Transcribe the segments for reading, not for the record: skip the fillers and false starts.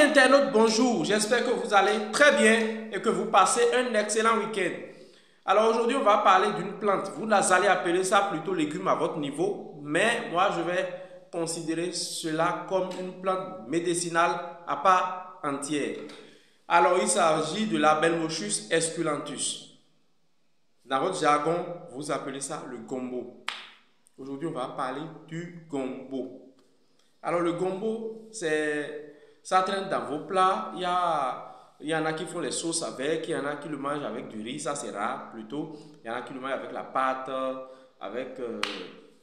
internautes, bonjour. J'espère que vous allez très bien et que vous passez un excellent week-end. Alors aujourd'hui, on va parler d'une plante. Vous allez appeler ça plutôt légume à votre niveau, mais moi, je vais considérer cela comme une plante médicinale à part entière. Alors, il s'agit de la Belmochus esculentus. Dans votre jargon, vous appelez ça le gombo. Aujourd'hui, on va parler du gombo. Alors le gombo, ça traîne dans vos plats. Il y en a qui font les sauces avec, il y en a qui le mangent avec du riz, ça c'est rare plutôt. Il y en a qui le mangent avec la pâte, avec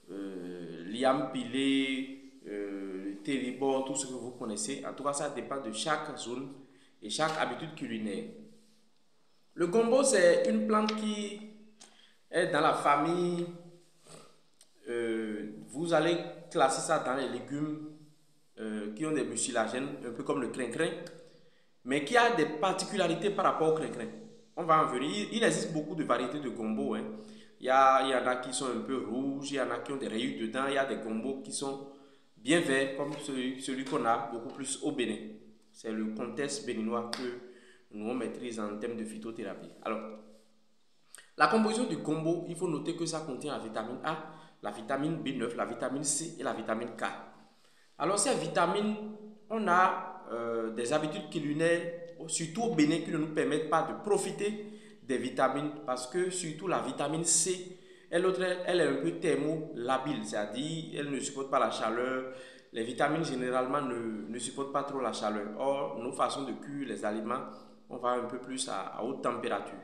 l'iam pilé, le téribor, tout ce que vous connaissez. En tout cas, ça dépend de chaque zone et chaque habitude culinaire. Le gombo, c'est une plante qui est dans la famille. Vous allez classer ça dans les légumes qui ont des mucilagènes, un peu comme le crin-crin, mais qui a des particularités par rapport au crin-crin. On va en venir. Il existe beaucoup de variétés de gombo. Hein. Il y en a qui sont un peu rouges, il y en a qui ont des rayures dedans, il y a des gombos qui sont bien verts, comme celui qu'on a beaucoup plus au Bénin. C'est le contexte béninois que nous on maîtrise en termes de phytothérapie. Alors, la composition du gombo, il faut noter que ça contient la vitamine A, la vitamine B9, la vitamine C et la vitamine K. Alors ces vitamines, on a des habitudes culinaires, surtout au Bénin, qui ne nous permettent pas de profiter des vitamines parce que surtout la vitamine C, elle est un peu thermolabile, c'est-à-dire elle ne supporte pas la chaleur. Les vitamines généralement ne supportent pas trop la chaleur. Or, nos façons de cuire les aliments, on va un peu plus à haute température.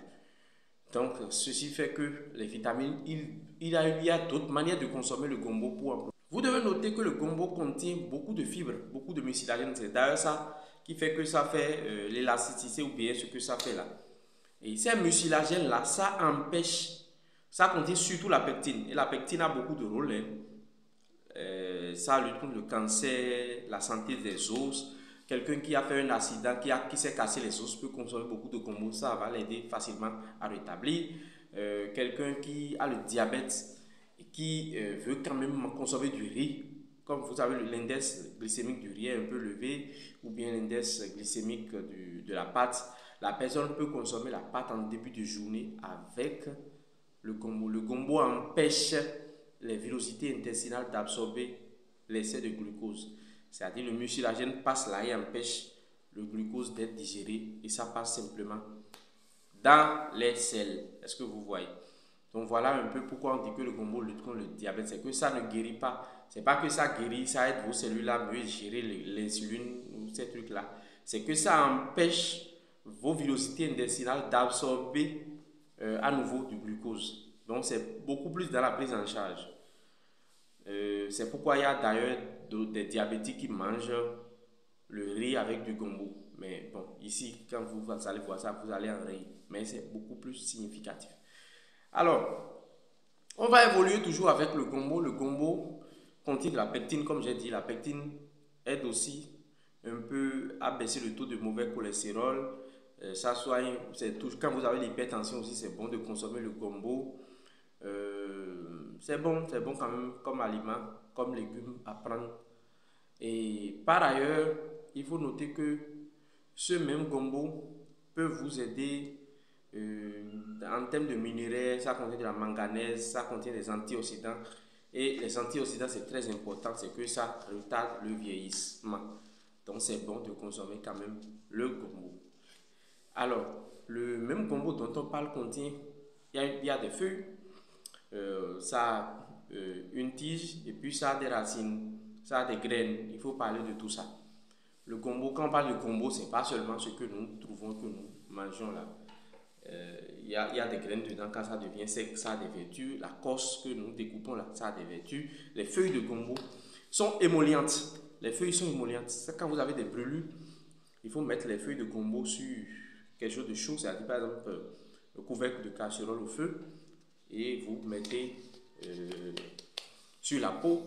Donc, ceci fait que les vitamines, il y a d'autres manières de consommer le gombo pour. Vous devez noter que le gombo contient beaucoup de fibres, beaucoup de mucilagènes. C'est d'ailleurs ça qui fait que ça fait l'élasticité ou bien ce que ça fait là. Et ces mucilagènes-là, ça empêche, ça contient surtout la pectine. Et la pectine a beaucoup de rôles. Hein. Ça lutte contre le cancer, la santé des os. Quelqu'un qui a fait un accident, qui s'est cassé les os, peut consommer beaucoup de gombo. Ça va l'aider facilement à rétablir. Quelqu'un qui a le diabète, qui veut quand même consommer du riz, comme vous savez, l'index glycémique du riz est un peu levé, ou bien l'index glycémique de la pâte, la personne peut consommer la pâte en début de journée avec le gombo. Le gombo empêche les villosités intestinales d'absorber l'excès de glucose. C'est-à-dire le mucilagène passe là et empêche le glucose d'être digéré, et ça passe simplement dans les selles. Est-ce que vous voyez? Donc voilà un peu pourquoi on dit que le gombo lutte contre le diabète. C'est que ça ne guérit pas. C'est pas que ça guérit, ça aide vos cellules à mieux gérer l'insuline ou ces trucs-là. C'est que ça empêche vos villosités intestinales d'absorber à nouveau du glucose. Donc c'est beaucoup plus dans la prise en charge. C'est pourquoi il y a d'ailleurs des diabétiques qui mangent le riz avec du gombo. Mais bon, ici, quand vous allez voir ça, vous allez en rire. Mais c'est beaucoup plus significatif. Alors, on va évoluer toujours avec le gombo. Le gombo contient de la pectine, comme j'ai dit. La pectine aide aussi un peu à baisser le taux de mauvais cholestérol. Ça soigne, quand vous avez l'hypertension aussi, c'est bon de consommer le gombo. C'est bon quand même comme aliment, comme légume à prendre. Et par ailleurs, il faut noter que ce même gombo peut vous aider en termes de minerais. Ça contient de la manganèse, ça contient des antioxydants. Et les antioxydants, c'est très important, c'est que ça retarde le vieillissement. Donc c'est bon de consommer quand même le gombo. Alors, le même gombo dont on parle contient, il y a des feuilles, ça a une tige et puis ça a des racines, ça a des graines. Il faut parler de tout ça. Le gombo, quand on parle de gombo, c'est pas seulement ce que nous trouvons, que nous mangeons là. Il y a des graines dedans. Quand ça devient sec, ça a des vertus. La cosse que nous découpons là, ça a des vertus. Les feuilles de gombo sont émollientes. Les feuilles sont émollientes. Quand vous avez des brûlures, il faut mettre les feuilles de gombo sur quelque chose de chaud, c'est-à-dire par exemple le couvercle de casserole au feu, et vous mettez sur la peau.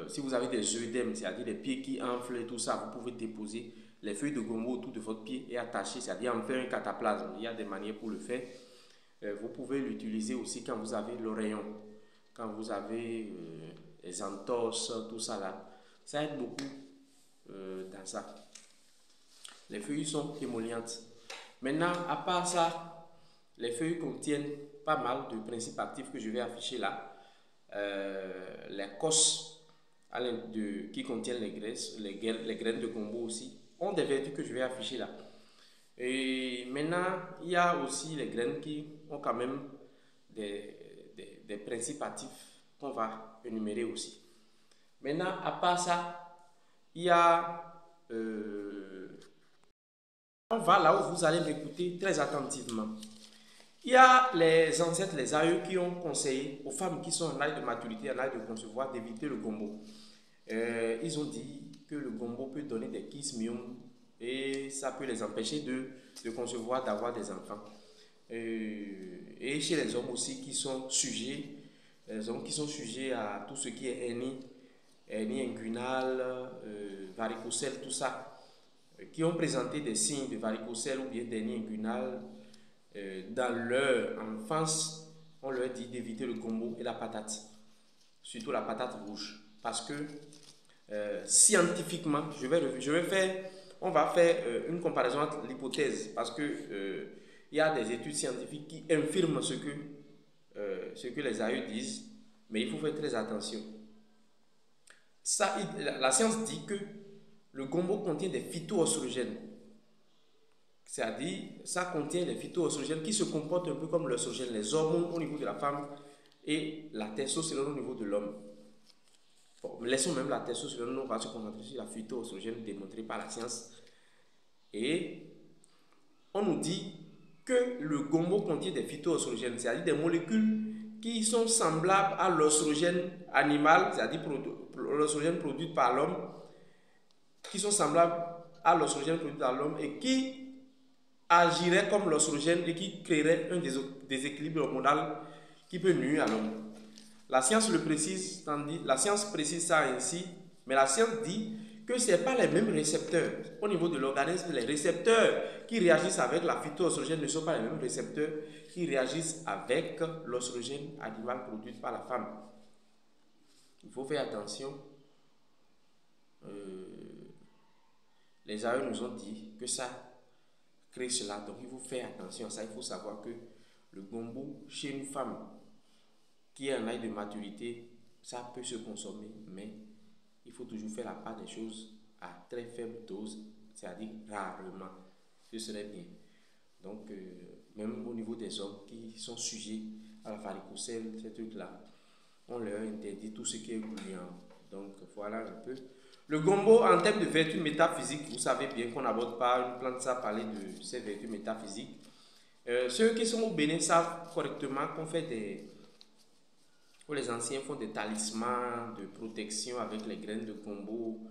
Si vous avez des œdèmes, c'est-à-dire des pieds qui enflent et tout ça, vous pouvez déposer les feuilles de gombo autour de votre pied et attacher, c'est-à-dire en faire un cataplasme. Il y a des manières pour le faire. Vous pouvez l'utiliser aussi quand vous avez l'oreillon, quand vous avez les entorses, tout ça là. Ça aide beaucoup dans ça. Les feuilles sont émollientes. Maintenant, à part ça, les feuilles contiennent pas mal de principes actifs que je vais afficher là. Les cosses qui contiennent les graisses, les graines de gombo aussi, ont des vertus que je vais afficher là. Et maintenant, il y a aussi les graines qui ont quand même des principes actifs qu'on va énumérer aussi. Maintenant, à part ça, il y a... on va là où vous allez m'écouter très attentivement. Il y a les ancêtres, les aïeux qui ont conseillé aux femmes qui sont en âge de maturité, en âge de concevoir, d'éviter le gombo. Ils ont dit que le gombo peut donner des kismium et ça peut les empêcher de concevoir, d'avoir des enfants. Et chez les hommes aussi qui sont sujets, les hommes qui sont sujets à tout ce qui est hernie inguinale, varicocèle, tout ça, qui ont présenté des signes de varicocèle ou bien d'hernie inguinale dans leur enfance, on leur dit d'éviter le gombo et la patate, surtout la patate rouge, parce que scientifiquement, on va faire une comparaison entre l'hypothèse, parce que il y a des études scientifiques qui infirment ce que les aïeux disent, mais il faut faire très attention. La science dit que le gombo contient des phytoœstrogènes, c'est-à-dire ça contient les phytoœstrogènes qui se comportent un peu comme l'œstrogène, les hormones au niveau de la femme et la testostérone au niveau de l'homme. Bon, laissons même la testostérone, on va se concentrer sur la phytoœstrogène démontrée par la science. Et on nous dit que le gombo contient des phytoœstrogènes, c'est-à-dire des molécules qui sont semblables à l'œstrogène animal, c'est-à-dire l'œstrogène produit par l'homme, qui sont semblables à l'œstrogène produit par l'homme et qui agirait comme l'œstrogène et qui créerait un déséquilibre hormonal qui peut nuire à l'homme. La science le précise, la science précise ça ainsi, mais la science dit que ce n'est pas les mêmes récepteurs. Au niveau de l'organisme, les récepteurs qui réagissent avec la phytoœstrogène ne sont pas les mêmes récepteurs qui réagissent avec l'œstrogène animal produit par la femme. Il faut faire attention. Les aïeux nous ont dit que ça crée cela, donc il faut faire attention à ça. Il faut savoir que le gombo chez une femme qui est en âge de maturité, ça peut se consommer, mais il faut toujours faire la part des choses à très faible dose, c'est-à-dire rarement. Ce serait bien. Donc, même au niveau des hommes qui sont sujets à la varicocèle, ces trucs-là, on leur interdit tout ce qui est gluant. Donc, voilà un peu. Le gombo, en termes de vertus métaphysiques, vous savez bien qu'on n'aborde pas une plante sans parler de ses vertus métaphysiques. Ceux qui sont au Bénin savent correctement qu'on fait les anciens font des talismans de protection avec les graines de gombo.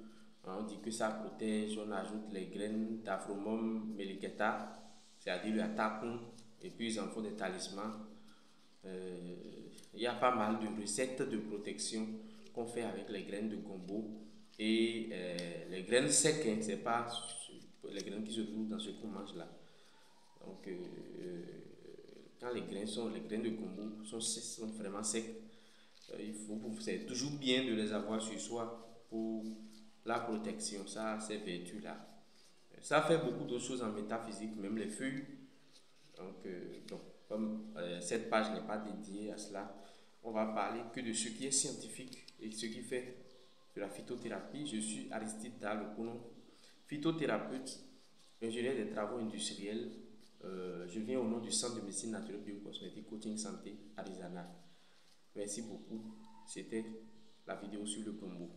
On dit que ça protège, on ajoute les graines d'Aphromum meliketa, c'est-à-dire le atacon, et puis ils en font des talismans. Il y a pas mal de recettes de protection qu'on fait avec les graines de gombo. Et les graines secs, hein, c'est pas les graines qui se trouvent dans ce qu'on mange là. Donc, quand les graines de gombo sont vraiment secs, c'est toujours bien de les avoir sur soi pour la protection, ça, ces vertus-là. Ça fait beaucoup d'autres choses en métaphysique, même les feuilles. Donc, comme cette page n'est pas dédiée à cela, on va parler que de ce qui est scientifique et ce qui fait de la phytothérapie. Je suis Aristide Dalekounon, phytothérapeute, ingénieur des travaux industriels. Je viens au nom du Centre de médecine naturelle biocosmétique Coaching Santé Arizona. Merci beaucoup. C'était la vidéo sur le gombo.